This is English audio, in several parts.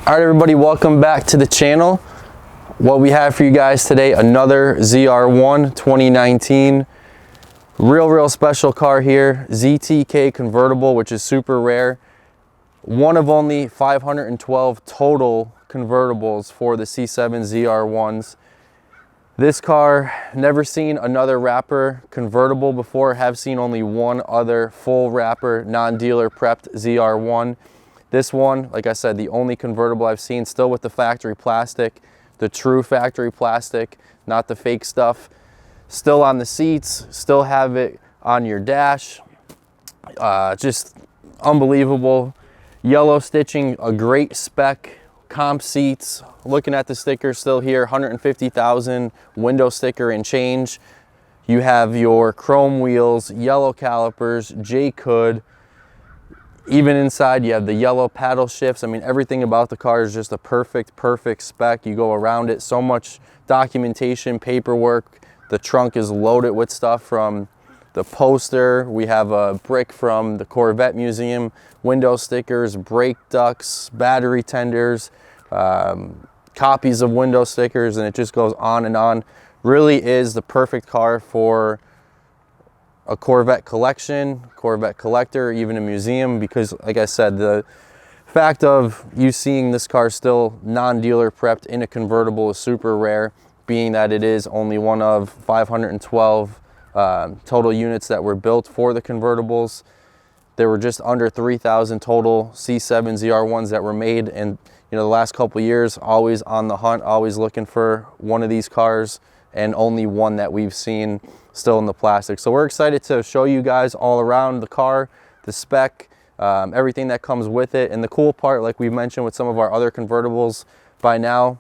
All right, everybody, welcome back to the channel. What we have for you guys today, another ZR1 2019. Real special car here, ZTK convertible, which is super rare. One of only 512 total convertibles for the C7 ZR1s. This car, never seen another wrapper convertible before, have seen only one other full wrapper, non-dealer prepped ZR1. This one, like I said, the only convertible I've seen, still with the factory plastic, the true factory plastic, not the fake stuff. Still on the seats, still have it on your dash. Just unbelievable. Yellow stitching, a great spec, comp seats. Looking at the sticker still here, 150,000 window sticker and change. You have your chrome wheels, yellow calipers, Jake hood. Even inside you have the yellow paddle shifts. I mean, everything about the car is just a perfect spec. You go around it, so much documentation, paperwork. The trunk is loaded with stuff from the poster. We have a brick from the Corvette Museum, window stickers, brake ducts, battery tenders, copies of window stickers, and it just goes on and on. Really is the perfect car for a Corvette collection, Corvette collector, even a museum, because like I said, the fact of you seeing this car still non-dealer prepped in a convertible is super rare, being that it is only one of 512 total units that were built for the convertibles. There were just under 3,000 total C7 ZR1s that were made, and you know, the last couple of years, always on the hunt, always looking for one of these cars, and only one that we've seen still in the plastic. So we're excited to show you guys all around the car, the spec, everything that comes with it. And the cool part, like we've mentioned with some of our other convertibles by now,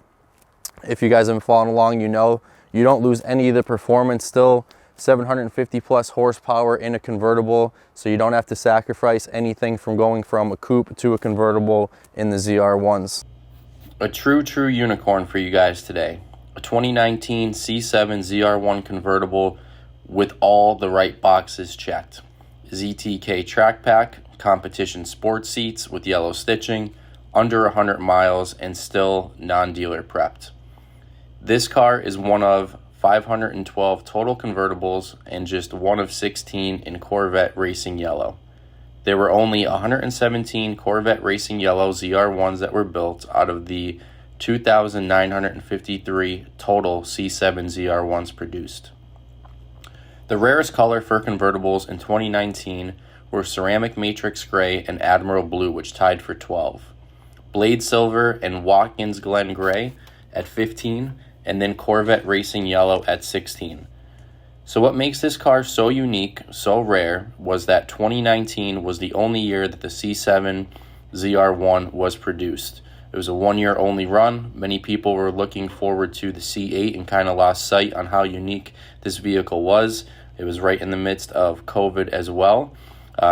if you guys have been following along, you know you don't lose any of the performance. Still 750 plus horsepower in a convertible, so you don't have to sacrifice anything from going from a coupe to a convertible in the ZR1s. A true unicorn for you guys today. A 2019 C7 ZR1 convertible with all the right boxes checked. ZTK track pack, competition sport seats with yellow stitching, under 100 miles, and still non-dealer prepped. This car is one of 512 total convertibles and just one of 16 in Corvette Racing Yellow. There were only 117 Corvette Racing Yellow ZR1s that were built out of the 2,953 total C7 ZR1s produced. The rarest color for convertibles in 2019 were ceramic matrix gray and admiral blue, which tied for 12. Blade silver and Watkins Glen gray at 15, and then Corvette Racing Yellow at 16. So what makes this car so unique, so rare, was that 2019 was the only year that the C7 ZR1 was produced. It was a one-year only run. Many people were looking forward to the C8 and kind of lost sight on how unique this vehicle was. It was right in the midst of COVID as well.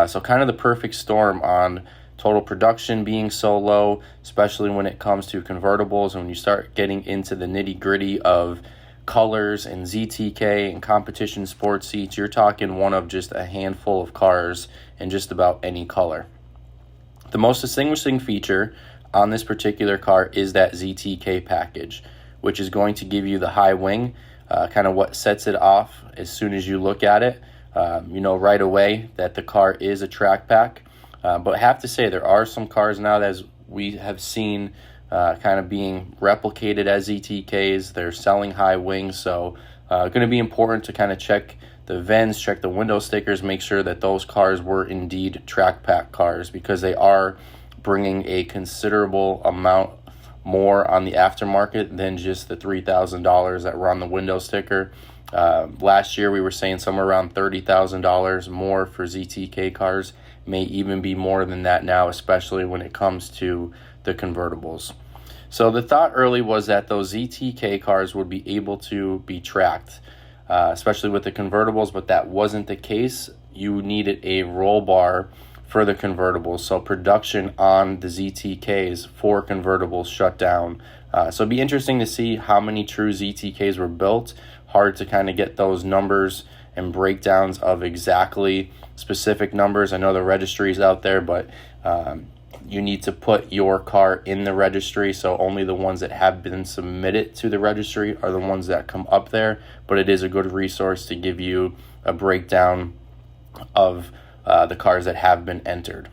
So kind of the perfect storm on total production being so low, especially when it comes to convertibles. And when you start getting into the nitty-gritty of colors and ZTK and competition sports seats, you're talking one of just a handful of cars in just about any color. The most distinguishing feature on this particular car is that ZTK package, which is going to give you the high wing, kind of what sets it off as soon as you look at it. You know right away that the car is a track pack, but I have to say there are some cars now that we have seen kind of being replicated as ZTKs. They're selling high wings, so going to be important to kind of check the vents, check the window stickers, make sure that those cars were indeed track pack cars, because they are bringing a considerable amount more on the aftermarket than just the $3,000 that were on the window sticker. Last year we were saying somewhere around $30,000 more for ZTK cars. May even be more than that now, especially when it comes to the convertibles. So the thought early was that those ZTK cars would be able to be tracked, especially with the convertibles, but that wasn't the case. You needed a roll bar for the convertibles, so production on the ZTKs for convertibles shut down. So it'd be interesting to see how many true ZTKs were built. Hard to kind of get those numbers and breakdowns of exactly specific numbers. I know the registry is out there, but you need to put your car in the registry, so only the ones that have been submitted to the registry are the ones that come up there. But it is a good resource to give you a breakdown of the cars that have been entered.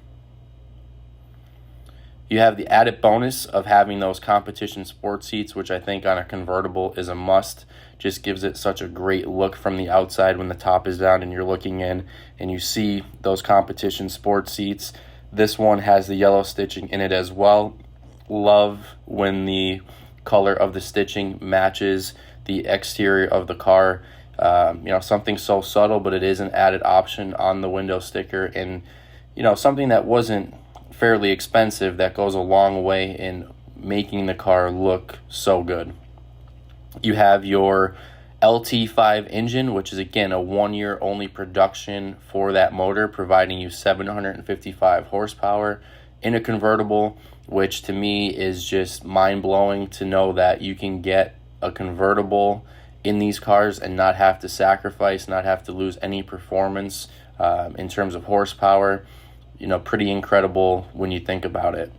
You have the added bonus of having those competition sport seats, which I think on a convertible is a must. Just gives it such a great look from the outside when the top is down and you're looking in and you see those competition sport seats. This one has the yellow stitching in it as well. Love when the color of the stitching matches the exterior of the car. Something so subtle, but it is an added option on the window sticker, and something that wasn't fairly expensive that goes a long way in making the car look so good. You have your LT5 engine, which is again a 1 year only production for that motor, providing you 755 horsepower in a convertible, which to me is just mind-blowing to know that you can get a convertible in these cars and not have to sacrifice, not have to lose any performance in terms of horsepower. Pretty incredible when you think about it.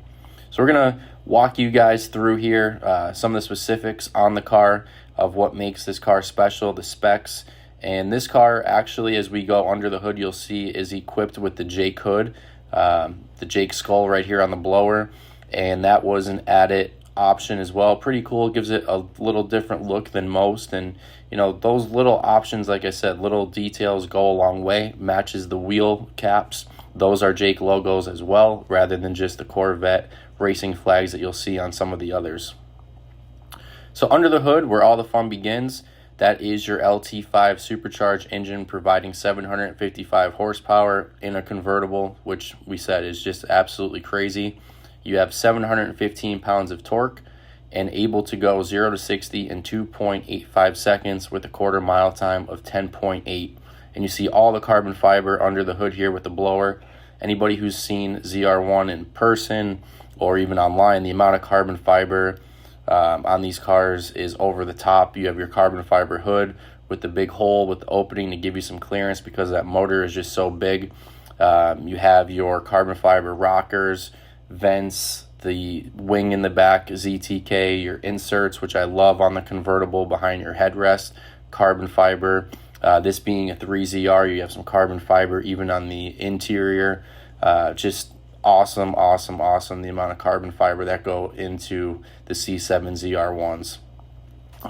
So we're going to walk you guys through here some of the specifics on the car of what makes this car special, the specs. And this car actually, as we go under the hood, you'll see is equipped with the Jake hood, the Jake skull right here on the blower. And that was an added option as well. Pretty cool. Gives it a little different look than most. And those little options, like I said, little details go a long way. Matches the wheel caps. Those are Jake logos as well, rather than just the Corvette racing flags that you'll see on some of the others. So under the hood, where all the fun begins, that is your LT5 supercharged engine, providing 755 horsepower in a convertible, which we said is just absolutely crazy. You have 715 pounds of torque and able to go 0 to 60 in 2.85 seconds with a quarter mile time of 10.8. And you see all the carbon fiber under the hood here with the blower. Anybody who's seen ZR1 in person or even online, the amount of carbon fiber on these cars is over the top. You have your carbon fiber hood with the big hole with the opening to give you some clearance because that motor is just so big. You have your carbon fiber rockers, vents, the wing in the back, ZTK, your inserts, which I love on the convertible behind your headrest, carbon fiber. This being a 3ZR, you have some carbon fiber even on the interior. Just awesome the amount of carbon fiber that go into the C7 ZR1s.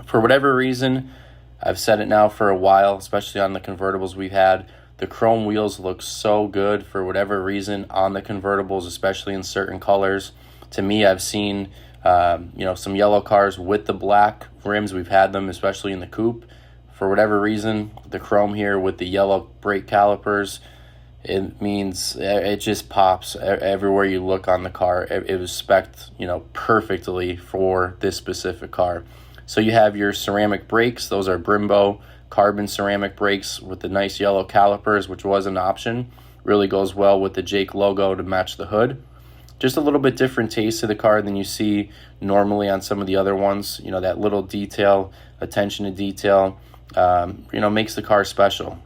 For whatever reason, I've said it now for a while, especially on the convertibles we've had, the chrome wheels look so good for whatever reason on the convertibles, especially in certain colors. To me, I've seen some yellow cars with the black rims. We've had them, especially in the coupe. For whatever reason, the chrome here with the yellow brake calipers, it means it just pops everywhere you look on the car. It was spec'd, perfectly for this specific car. So you have your ceramic brakes. Those are Brembo carbon ceramic brakes with the nice yellow calipers, which was an option. Really goes well with the Jake logo to match the hood. Just a little bit different taste to the car than you see normally on some of the other ones. That little detail, attention to detail, makes the car special.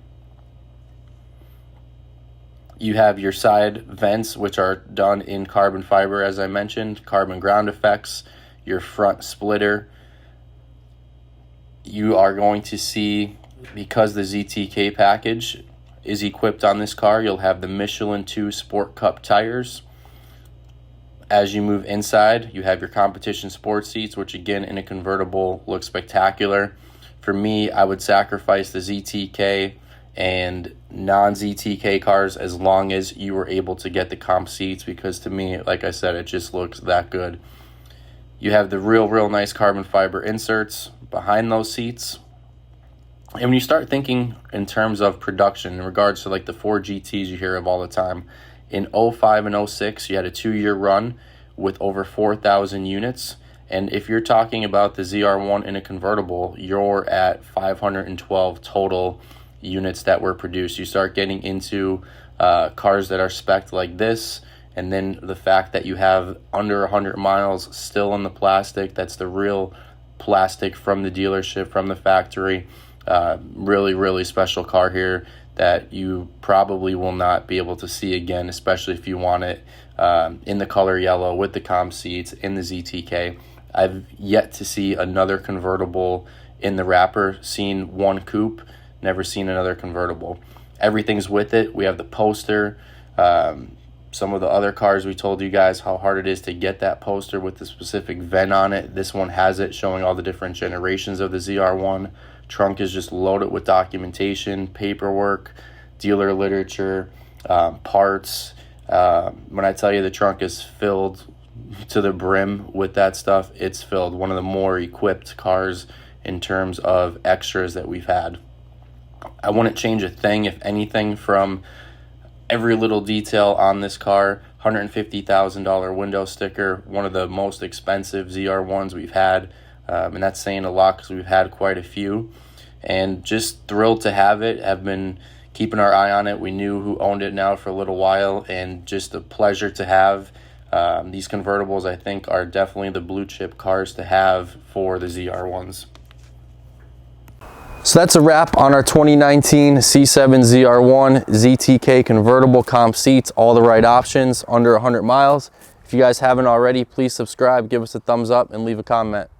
You have your side vents, which are done in carbon fiber, as I mentioned, carbon ground effects, your front splitter. You are going to see, because the ZTK package is equipped on this car, you'll have the Michelin 2 Sport Cup tires. As you move inside, you have your competition sport seats, which again in a convertible look spectacular. For me, I would sacrifice the ZTK and non-ZTK cars as long as you were able to get the comp seats, because to me, like I said, it just looks that good. You have the real nice carbon fiber inserts behind those seats. And when you start thinking in terms of production in regards to like the 4 GTs you hear of all the time, in 05 and 06, you had a 2-year run with over 4,000 units. And if you're talking about the ZR1 in a convertible, you're at 512 total units that were produced. You start getting into cars that are spec'd like this, and then the fact that you have under 100 miles still in the plastic, that's the real plastic from the dealership, from the factory. Really special car here that you probably will not be able to see again, especially if you want it in the color yellow with the comp seats in the ZTK. I've yet to see another convertible in the wrapper. Seen one coupe, never seen another convertible. Everything's with it. We have the poster. Some of the other cars, we told you guys how hard it is to get that poster with the specific VIN on it. This one has it, showing all the different generations of the ZR1. Trunk is just loaded with documentation, paperwork, dealer literature, parts. When I tell you the trunk is filled to the brim with that stuff, it's filled. One of the more equipped cars in terms of extras that we've had. I wouldn't change a thing, if anything, from every little detail on this car. $150,000 window sticker, one of the most expensive ZR1s we've had, and that's saying a lot because we've had quite a few. And just thrilled to have it. Have been keeping our eye on it. We knew who owned it now for a little while, and just a pleasure to have. These convertibles, I think, are definitely the blue chip cars to have for the ZR1s. So that's a wrap on our 2019 C7 ZR1 ZTK convertible, comp seats, all the right options, under 100 miles. If you guys haven't already, please subscribe, give us a thumbs up, and leave a comment.